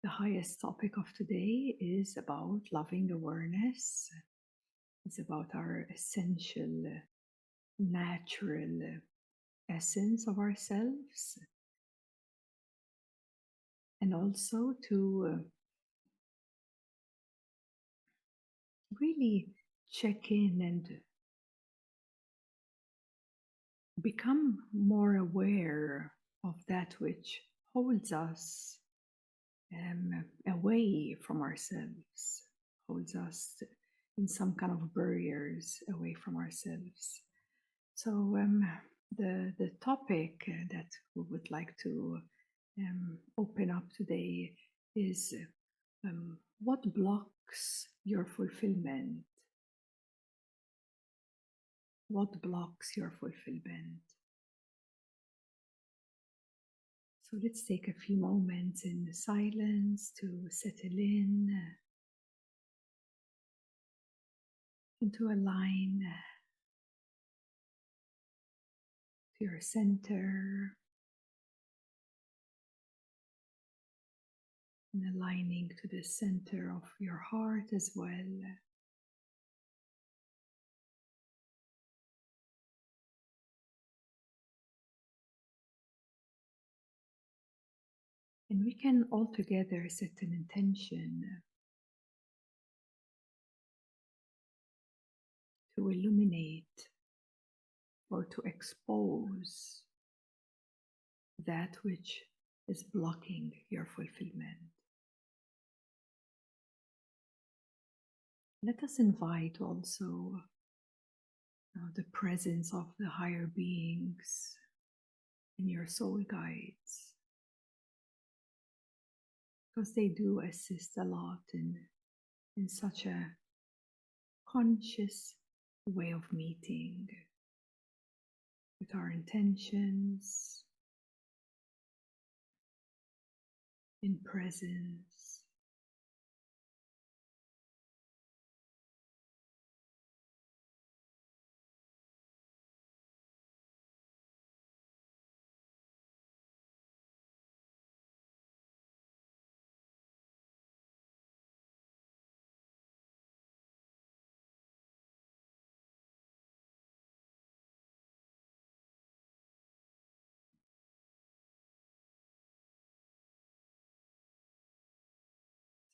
The highest topic of today is about loving awareness. It's about our essential, natural essence of ourselves, and also to really check in and become more aware of that which holds us away from ourselves, holds us in some kind of barriers away from ourselves. So the topic that we would like to open up today is what blocks your fulfillment? What blocks your fulfillment? So let's take a few moments in silence to settle into a line to your center, and aligning to the center of your heart as well. And we can all together set an intention to illuminate or to expose that which is blocking your fulfillment. Let us invite also the presence of the higher beings and your soul guides, because they do assist a lot in such a conscious way of meeting with our intentions in presence.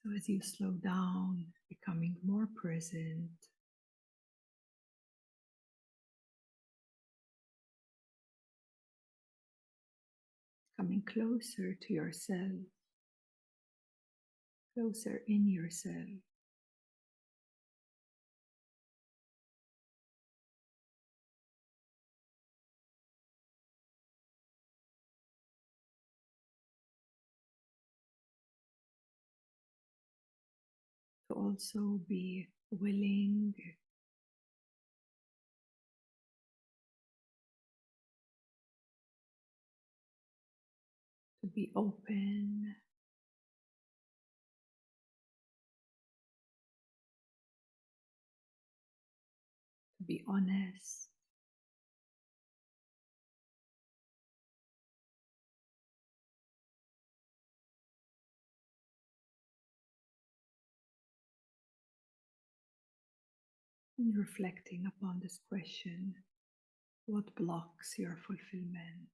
So as you slow down, becoming more present, coming closer to yourself, closer in yourself. To also be willing to be open, to be honest, and reflecting upon this question: what blocks your fulfillment?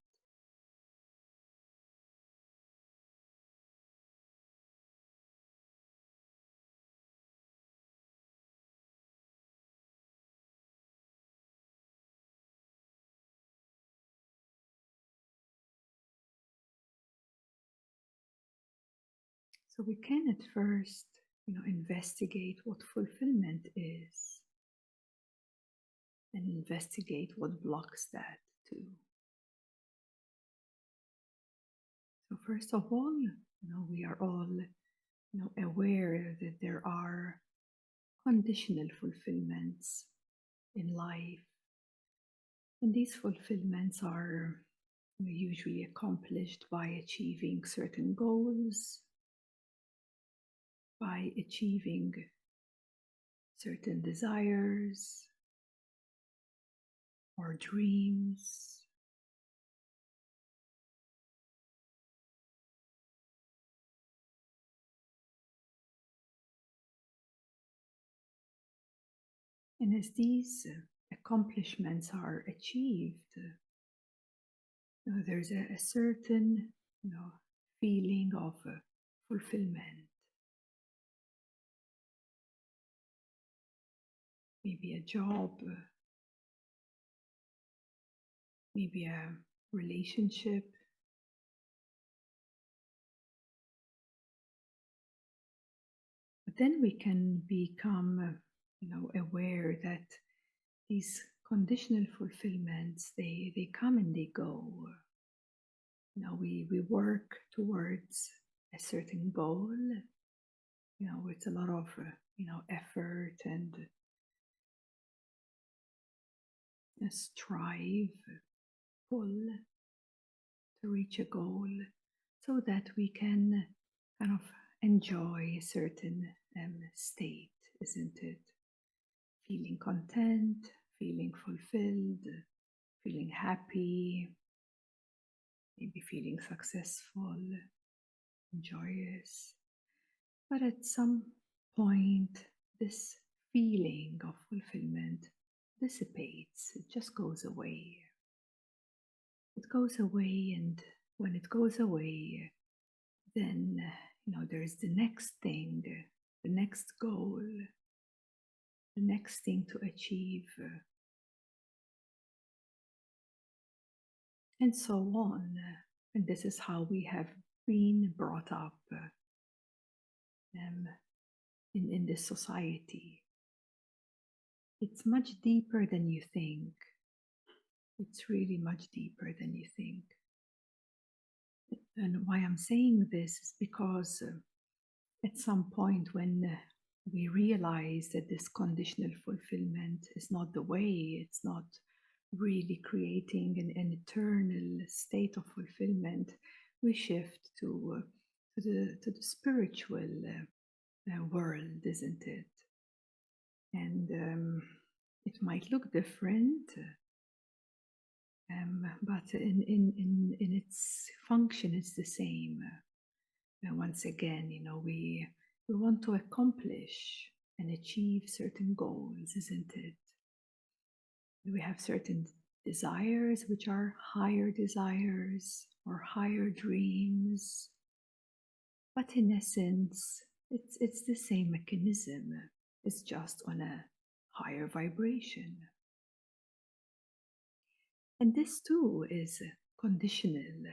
So we can at first, investigate what fulfillment is and investigate what blocks that too. So first of all, we are all, aware that there are conditional fulfillments in life, and these fulfillments are usually accomplished by achieving certain goals, by achieving certain desires or dreams. And as these accomplishments are achieved, there's a certain, feeling of fulfillment. Maybe a job, maybe a relationship. But then we can become, aware that these conditional fulfillments, they come and they go. We work towards a certain goal, with a lot of, effort and strive, pull to reach a goal so that we can kind of enjoy a certain state, isn't it? Feeling content, feeling fulfilled, feeling happy, maybe feeling successful, joyous. But at some point, this feeling of fulfillment dissipates, it just goes away. It goes away, and when it goes away, then, there's the next thing, the next goal, the next thing to achieve, and so on. And this is how we have been brought up in this society. It's much deeper than you think. It's really much deeper than you think. And why I'm saying this is because at some point when we realize that this conditional fulfillment is not the way, it's not really creating an eternal state of fulfillment, we shift to the spiritual world, isn't it? And it might look different, but in its function, it's the same. Once again, we want to accomplish and achieve certain goals, isn't it? We have certain desires, which are higher desires or higher dreams. But in essence, it's the same mechanism. It's just on a higher vibration. And this too is conditional.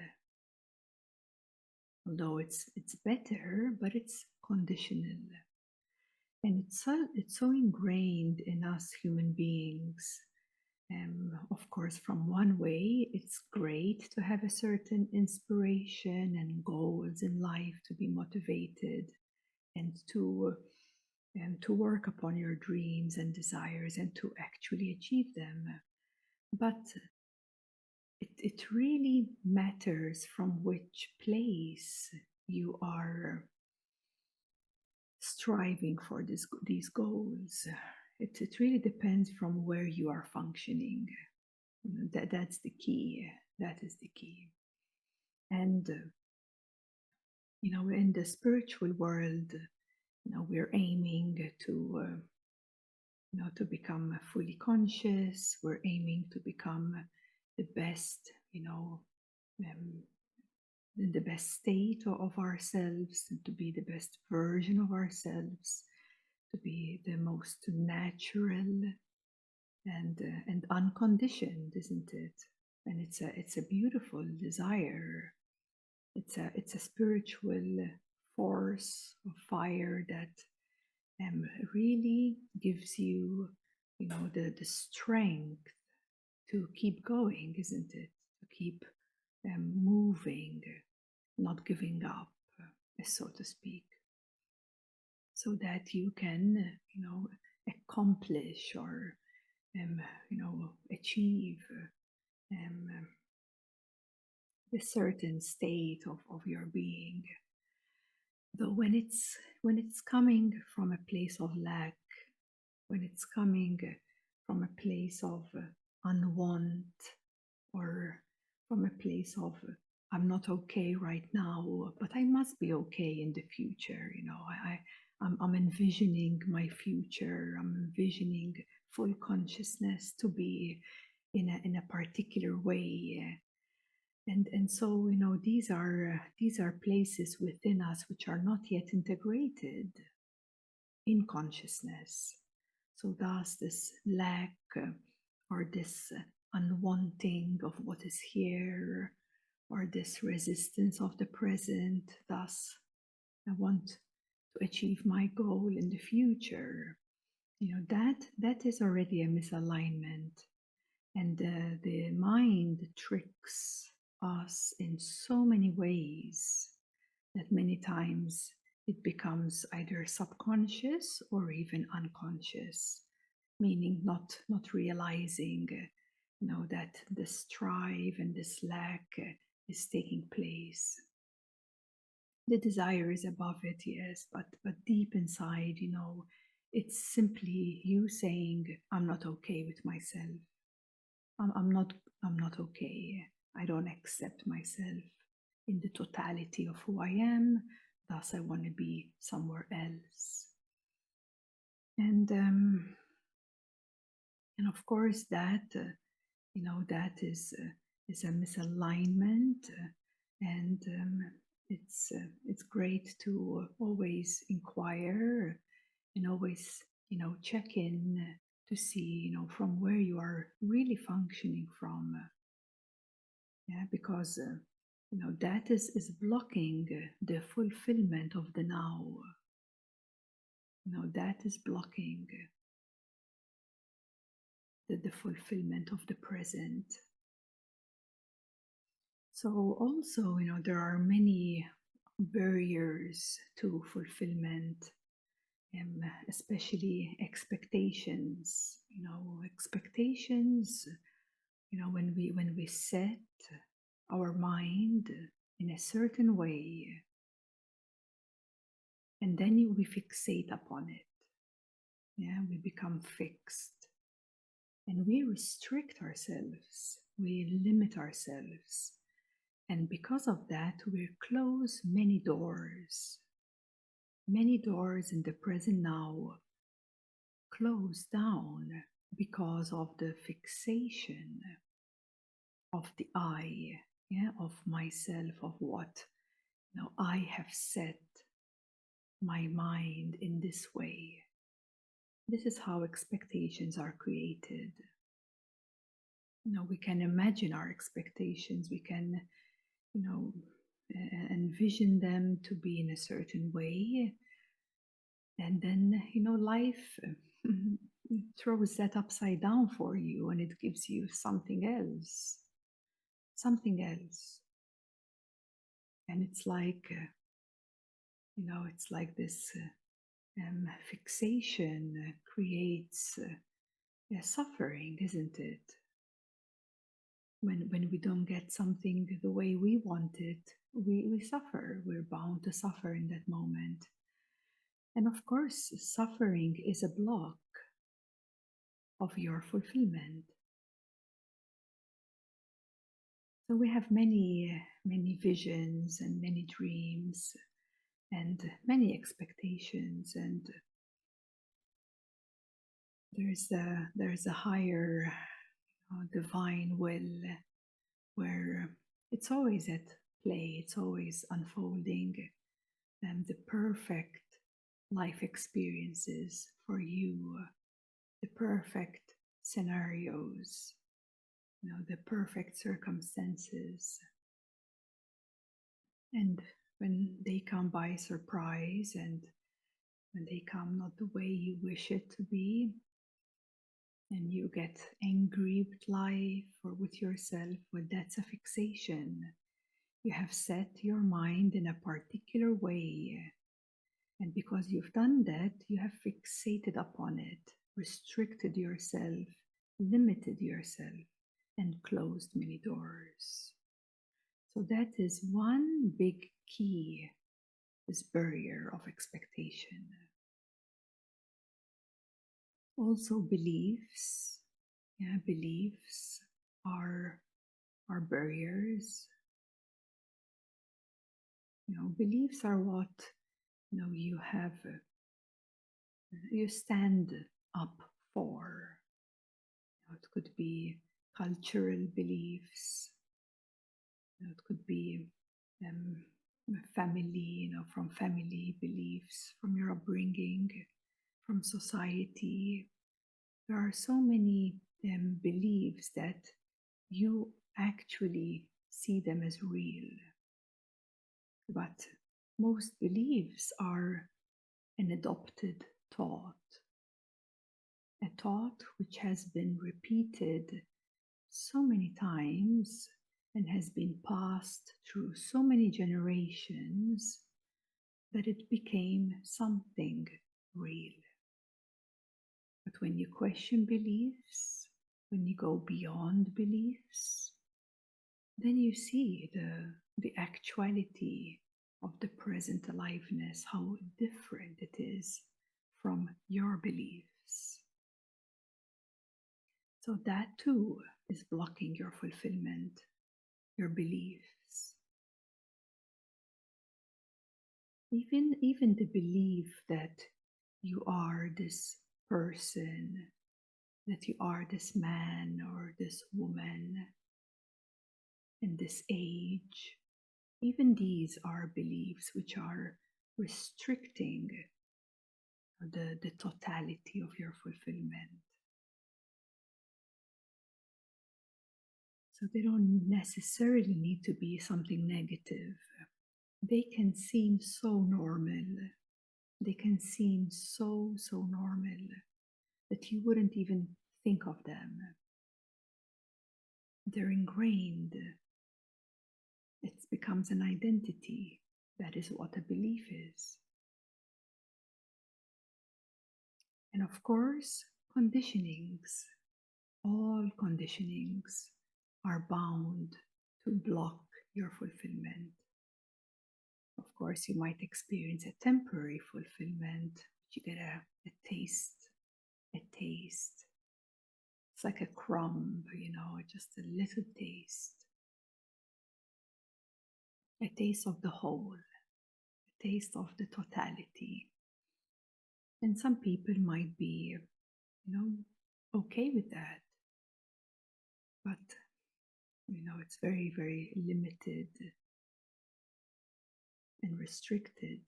Although it's better, but it's conditional. And it's so ingrained in us human beings. Of course, from one way, it's great to have a certain inspiration and goals in life, to be motivated and to work upon your dreams and desires and to actually achieve them. But it really matters from which place you are striving for these goals. It really depends from where you are functioning. That's the key. That is the key. And in the spiritual world, we're aiming to to become fully conscious. We're aiming to become the best, in the best state of ourselves, and to be the best version of ourselves, to be the most natural and unconditioned, isn't it? And it's a beautiful desire. It's a spiritual force of fire that really gives you, the strength to keep going, isn't it? To keep moving, not giving up, so to speak, so that you can, accomplish or, achieve a certain state of your being. Though when it's coming from a place of lack, when it's coming from a place of unwant, or from a place of I'm not okay right now, but I must be okay in the future. I'm envisioning my future. I'm envisioning full consciousness, to be in a particular way. And so, these are places within us which are not yet integrated in consciousness. So thus this lack or this unwanting of what is here, or this resistance of the present. Thus, I want to achieve my goal in the future. That is already a misalignment. And the mind tricks us in so many ways that many times it becomes either subconscious or even unconscious, meaning not realizing that the strive and this lack is taking place. The desire is above it, yes, but deep inside, it's simply you saying, I'm not okay with myself. I'm not okay. I don't accept myself in the totality of who I am. Thus, I want to be somewhere else. And of course, that is a misalignment, and it's great to always inquire and always check in to see from where you are really functioning from. Because that is blocking the fulfillment of the now. That is blocking the fulfillment of the present. So also, there are many barriers to fulfillment, especially expectations. Expectations. When we set our mind in a certain way, and then we fixate upon it. We become fixed, and we restrict ourselves. We limit ourselves. And because of that, we close many doors. Many doors in the present now close down because of the fixation of the I, of myself, of what I have set my mind in this way. This is how expectations are created. We can imagine our expectations. We can envision them to be in a certain way, and then life throws that upside down for you, and it gives you something else, and it's like this fixation creates suffering, isn't it? When we don't get something the way we want it, we suffer. We're bound to suffer in that moment. And of course, suffering is a block of your fulfillment. So we have many visions and many dreams and many expectations, and there's a higher divine will where it's always at play, it's always unfolding, and the perfect life experiences for you, the perfect scenarios, the perfect circumstances. And when they come by surprise, and when they come not the way you wish it to be, and you get angry with life or with yourself, well, that's a fixation. You have set your mind in a particular way, and because you've done that, you have fixated upon it, restricted yourself, limited yourself, and closed many doors. So that is one big key, this barrier of expectation. Also beliefs. Beliefs are barriers. Beliefs are what you have, you stand up for. It could be cultural beliefs. It could be um, family, from family beliefs, from your upbringing, from society. There are so many beliefs that you actually see them as real. But most beliefs are an adopted thought, a thought which has been repeated so many times and has been passed through so many generations that it became something real. But when you question beliefs, when you go beyond beliefs, then you see the actuality of the present aliveness, how different it is from your beliefs. So that too is blocking your fulfillment, your beliefs. Even the belief that you are this person, that you are this man or this woman in this age, even these are beliefs which are restricting the totality of your fulfillment. So they don't necessarily need to be something negative. They can seem so normal. They can seem so normal that you wouldn't even think of them. They're ingrained. It becomes an identity. That is what a belief is. And of course, conditionings. All conditionings are bound to block your fulfillment. Of course, you might experience a temporary fulfillment, but you get a taste, a taste. It's like a crumb, just a little taste. A taste of the whole, a taste of the totality. And some people might be, okay with that. But, it's very, very limited and restricted.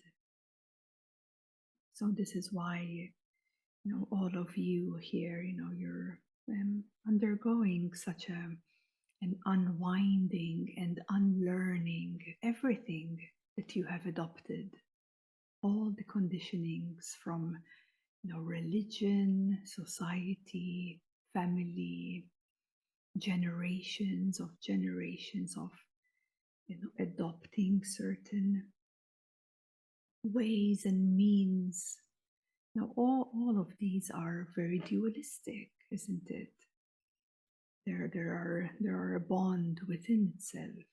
So this is why, all of you here, you're undergoing such an unwinding and unlearning everything that you have adopted, all the conditionings from, religion, society, family, generations of adopting certain ways and means. Now, all of these are very dualistic, isn't it? There are a bond within itself.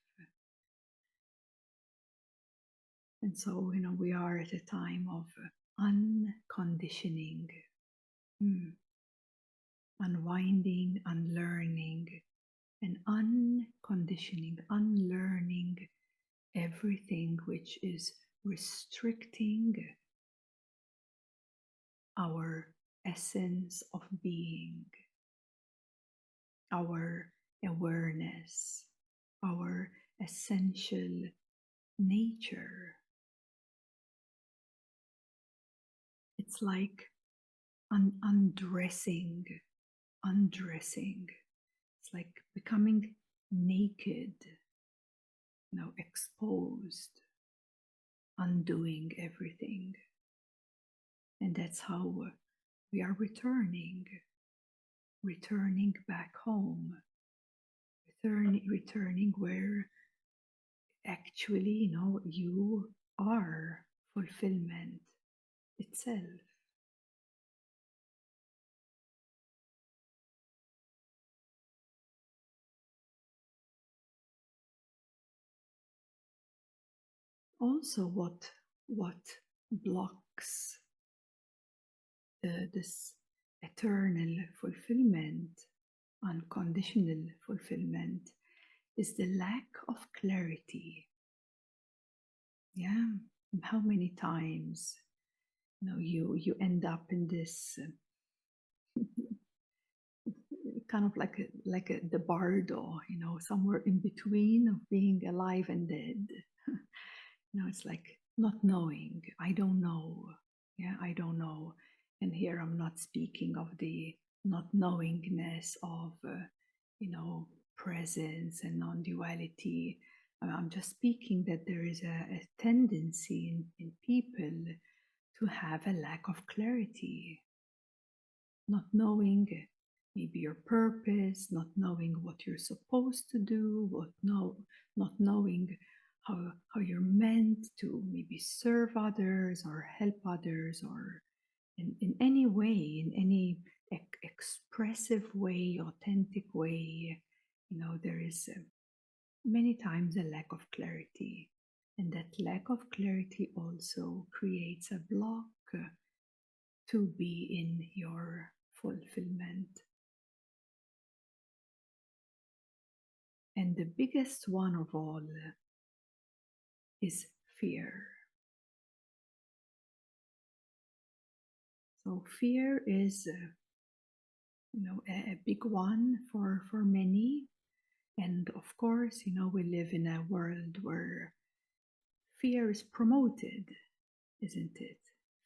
And so, we are at a time of unconditioning, unwinding, unlearning, and unconditioning, unlearning everything which is restricting our essence of being, our awareness, our essential nature. It's like undressing. It's like becoming naked, exposed, undoing everything. And that's how we are returning back home, returning where actually, you are fulfillment itself. Also, what blocks this eternal fulfillment, unconditional fulfillment, is the lack of clarity. Yeah, how many times you end up in this kind of like the bardo, somewhere in between of being alive and dead. It's like not knowing. I don't know. Yeah, I don't know. And here I'm not speaking of the not knowingness of, presence and non-duality. I'm just speaking that there is a tendency in people to have a lack of clarity, not knowing maybe your purpose, not knowing what you're supposed to do, not knowing how you're meant to maybe serve others or help others, or in any way, in any expressive way, authentic way. There is many times a lack of clarity. And that lack of clarity also creates a block to be in your fulfillment. And the biggest one of all is fear. So fear is, a big one for many. And of course, we live in a world where fear is promoted, isn't it?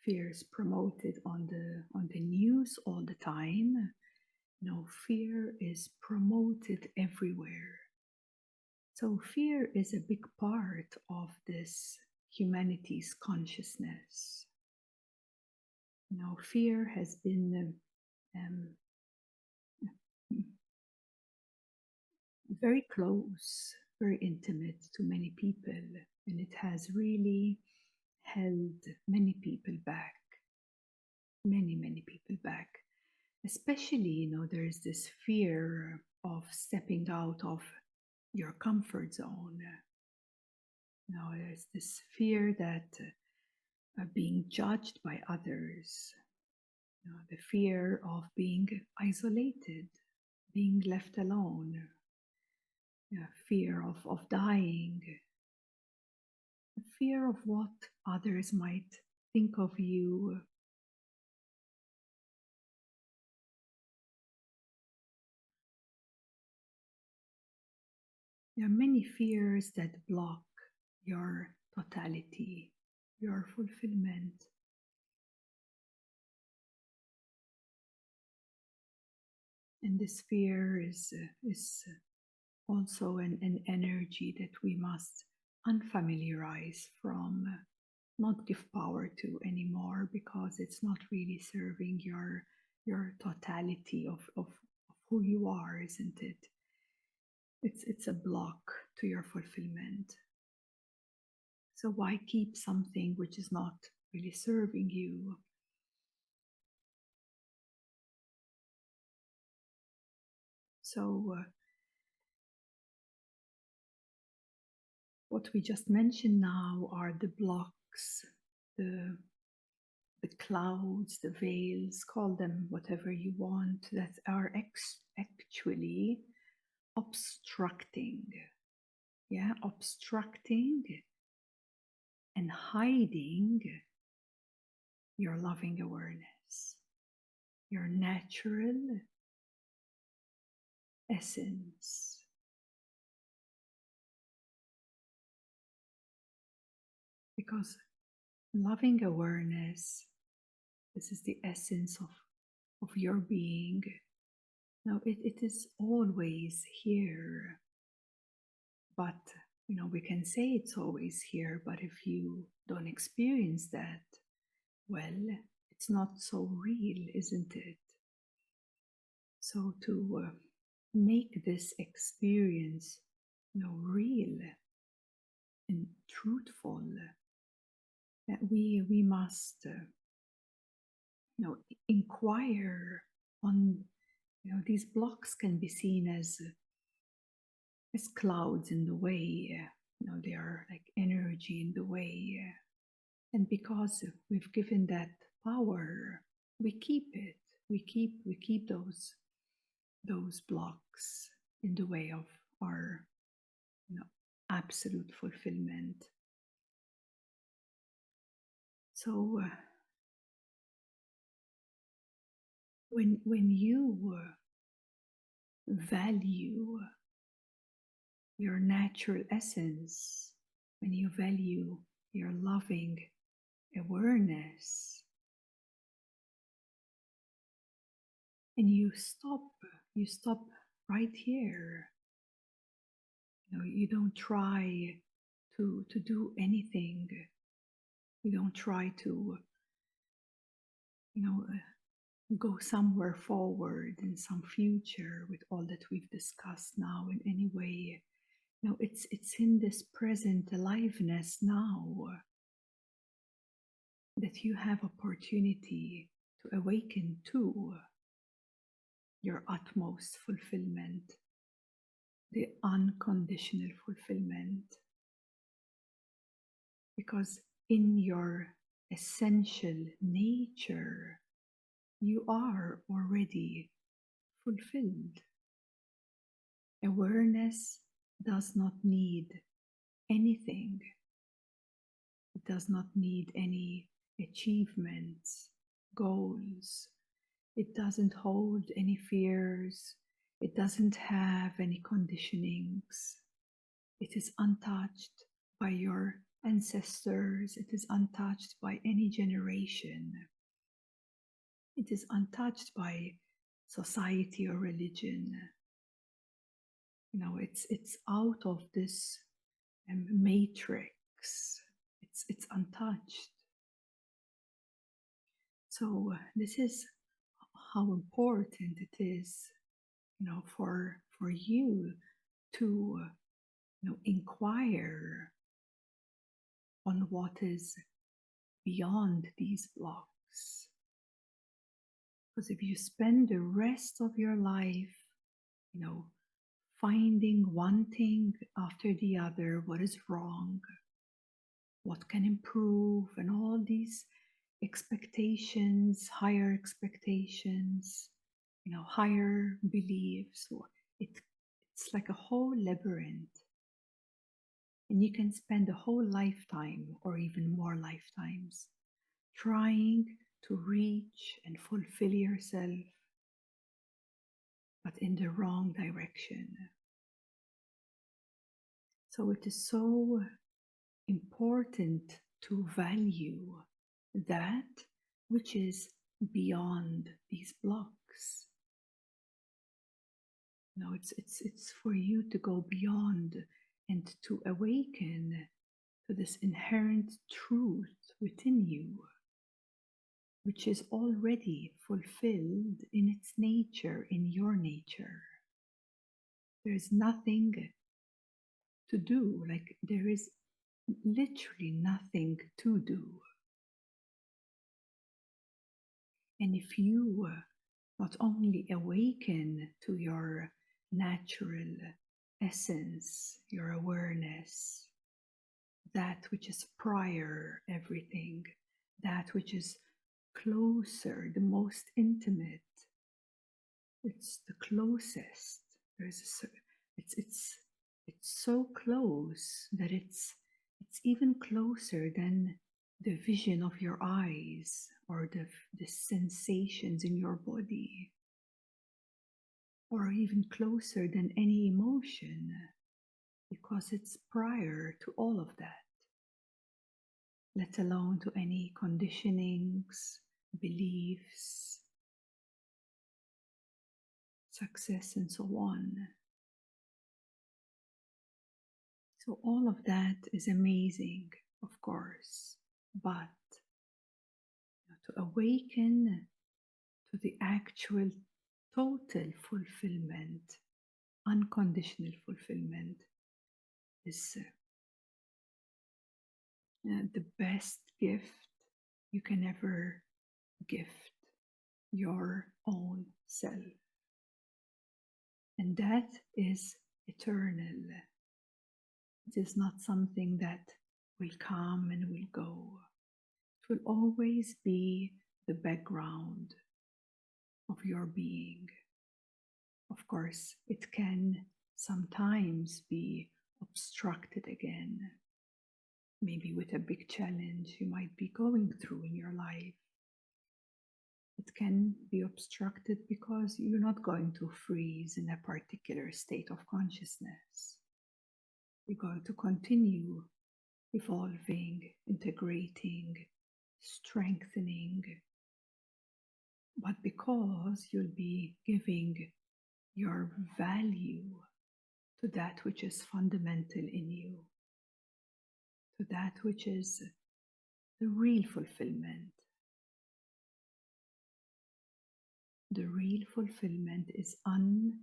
Fear is promoted on the news all the time. Fear is promoted everywhere. So fear is a big part of this humanity's consciousness. Fear has been very close, very intimate to many people, and it has really held many people back, many people back. Especially, there's this fear of stepping out of your comfort zone. There's this fear that being judged by others, the fear of being isolated, being left alone, fear of dying, the fear of what others might think of you. There are many fears that block your totality, your fulfillment. And this fear is also an energy that we must unfamiliarize from, not give power to anymore, because it's not really serving your totality of who you are, isn't it? It's a block to your fulfillment. So why keep something which is not really serving you? So what we just mentioned now are the blocks, the clouds, the veils, call them whatever you want, that are actually obstructing, obstructing and hiding your loving awareness, your natural essence. Because loving awareness, this is the essence of your being. Now, it is always here, but we can say it's always here, but if you don't experience that, well, it's not so real, isn't it? So to make this experience real and truthful, we must inquire on, these blocks can be seen as clouds in the way. They are like energy in the way, and because we've given that power, we keep it. We keep those blocks in the way of our absolute fulfillment. So when you value your natural essence, when you value your loving awareness, and you stop right here. You don't try to do anything. You don't try to go somewhere forward in some future with all that we've discussed now in any way. It's in this present aliveness now that you have opportunity to awaken to your utmost fulfillment, the unconditional fulfillment. Because in your essential nature, you are already fulfilled. Awareness does not need anything. It does not need any achievements, goals. It doesn't hold any fears. It doesn't have any conditionings. It is untouched by your ancestors. It is untouched by any generation. It is untouched by society or religion. It's out of this matrix. It's untouched. So this is how important it is, for you to, inquire on what is beyond these blocks. Because if you spend the rest of your life, finding one thing after the other, what is wrong, what can improve, and all these expectations, higher expectations, higher beliefs, it's like a whole labyrinth. And you can spend a whole lifetime or even more lifetimes trying to reach and fulfill yourself, but in the wrong direction. So it is so important to value that which is beyond these blocks. It's for you to go beyond and to awaken to this inherent truth within you, which is already fulfilled in its nature, in your nature. There is nothing to do, there is literally nothing to do. And if you not only awaken to your natural essence, your awareness, that which is prior everything, that which is closer, the most intimate, it's the closest. It's so close that it's even closer than the vision of your eyes or the sensations in your body, or even closer than any emotion, because it's prior to all of that, let alone to any conditionings, beliefs, success, and so on. So all of that is amazing, of course, but to awaken to the actual total fulfillment, unconditional fulfillment, is the best gift you can ever gift your own self. And that is eternal. It is not something that will come and will go. It will always be the background of your being. Of course, it can sometimes be obstructed again, maybe with a big challenge you might be going through in your life. But it can be obstructed because you're not going to freeze in a particular state of consciousness. You're going to continue evolving, integrating, strengthening, but because you'll be giving your value to that which is fundamental in you, to that which is the real fulfillment. The real fulfillment is unconditional.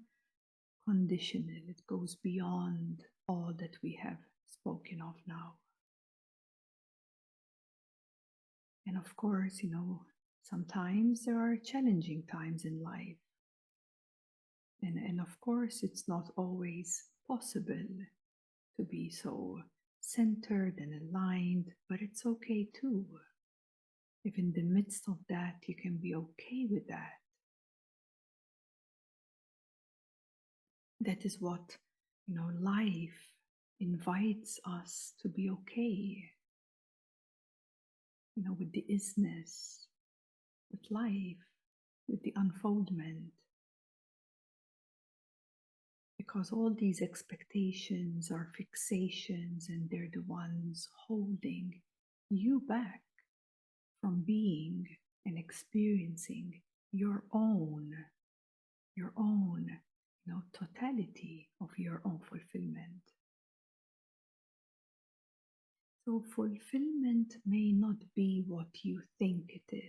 It goes beyond all that we have spoken of now. And of course, sometimes there are challenging times in life. And of course, it's not always possible to be so centered and aligned, but it's okay too. If in the midst of that, you can be okay with that. That is what, life invites us to be okay, with the isness, with life, with the unfoldment. Because all these expectations are fixations, and they're the ones holding you back from being and experiencing your own totality of your own fulfillment. So fulfillment may not be what you think it is.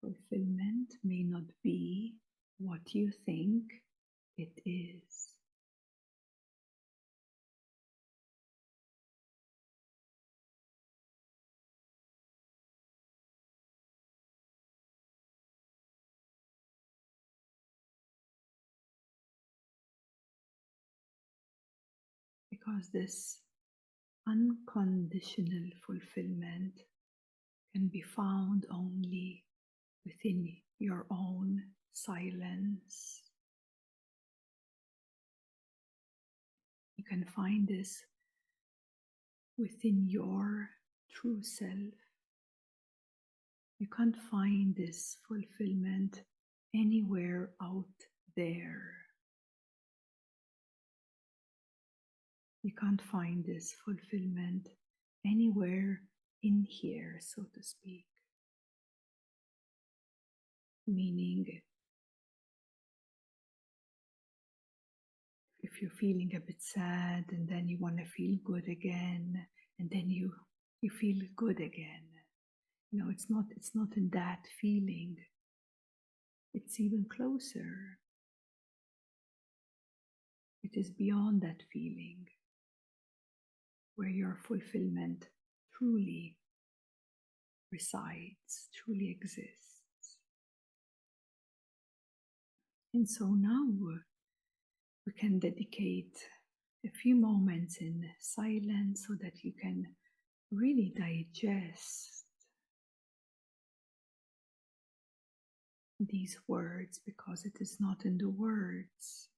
Fulfillment may not be what you think it is. Because this unconditional fulfillment can be found only within your own silence. You can find this within your true self. You can't find this fulfillment anywhere out there. You can't find this fulfillment anywhere in here, so to speak. Meaning, if you're feeling a bit sad and then you want to feel good again, and then you feel good again. It's not in that feeling. It's even closer. It is beyond that feeling, where your fulfillment truly resides, truly exists. And so now we can dedicate a few moments in silence so that you can really digest these words, because it is not in the words.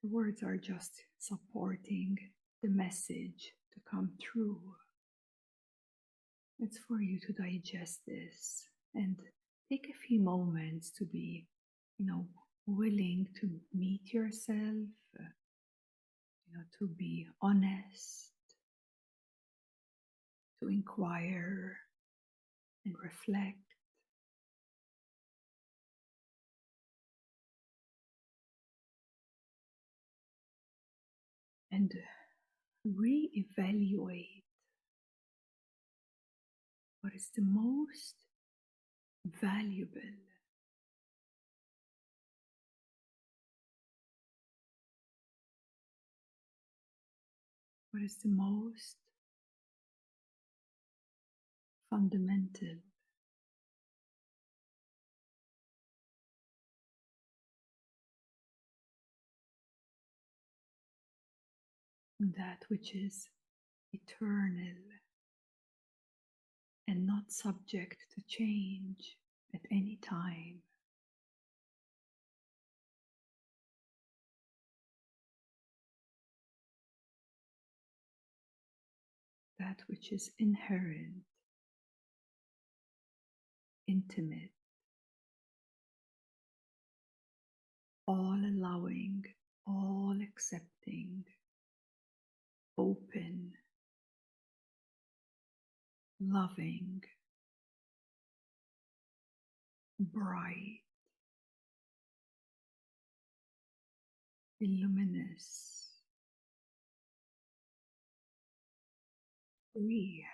The words are just supporting the message to come through. It's for you to digest this and take a few moments to be, willing to meet yourself, to be honest, to inquire and reflect. And re-evaluate what is the most valuable, what is the most fundamental, that which is eternal and not subject to change at any time. that which is inherent, intimate, all allowing, all accepting, open, loving, bright, luminous, free.